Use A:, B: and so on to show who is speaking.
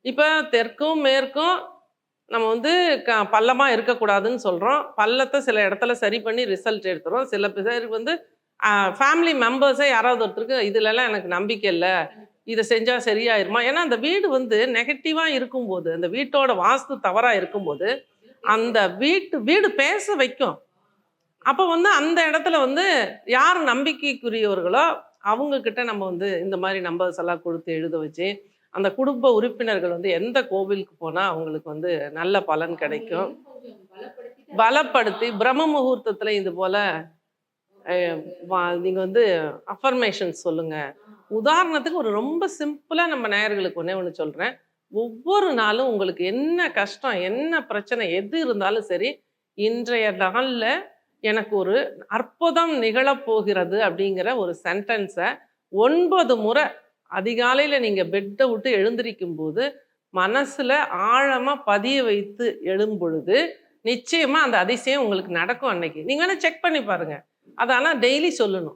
A: இப்ப தெற்கும், மேற்கும் நம்ம வந்து பள்ளமா இருக்கக்கூடாதுன்னு சொல்றோம். பள்ளத்த சில இடத்துல சரி பண்ணி ரிசல்ட் எடுத்துறோம். சில பேருக்கு வந்து ஃபேமிலி மெம்பர்ஸே யாராவது ஒருத்தருக்கு இதுலலாம் எனக்கு நம்பிக்கை இல்ல. இத செஞ்சா சரியாயிருமா? ஏன்னா அந்த வீடு வந்து நெகட்டிவா இருக்கும்போது, அந்த வீட்டோட வாஸ்து தவறா இருக்கும்போது, அந்த வீடு பேச வைக்கும். அப்ப வந்து அந்த இடத்துல வந்து யார் நம்பிக்கைக்குரியவர்களோ, அவங்க கிட்ட நம்ம வந்து இந்த மாரி நம்பர்ஸ் எல்லாம் குடுத்து எழுத வச்சு, அந்த குடும்ப உறுப்பினர்கள் வந்து எந்த கோவிலுக்கு போனா அவங்களுக்கு வந்து நல்ல பலன் கிடைக்கும். பலப்படுத்தி பிரம்ம முகூர்த்தத்துல இது போல அ நீங்க வந்து அஃபர்மேஷன்ஸ் சொல்லுங்க. உதாரணத்துக்கு ஒரு ரொம்ப சிம்பிளா நம்ம நேயர்களுக்கு ஒண்ணே ஒண்ணு சொல்றேன். ஒவ்வொரு நாளும் உங்களுக்கு என்ன கஷ்டம், என்ன பிரச்சனை எது இருந்தாலும் சரி, இன்றைய நாள்ல எனக்கு ஒரு அற்புதம் நிகழப்போகிறது அப்படிங்கிற ஒரு சென்டென்ஸ 9 முறை அதிகாலையில நீங்க பெட்ட விட்டு எழுந்திரிக்கும்போது, மனசுல ஆழமா பதிய வைத்து எழும்பொழுது, நிச்சயமா அந்த அதிசயம் உங்களுக்கு நடக்கும் அன்னைக்கு. நீங்க வேணா செக் பண்ணி பாருங்க. அத ஆனா டெய்லி சொல்லணும்.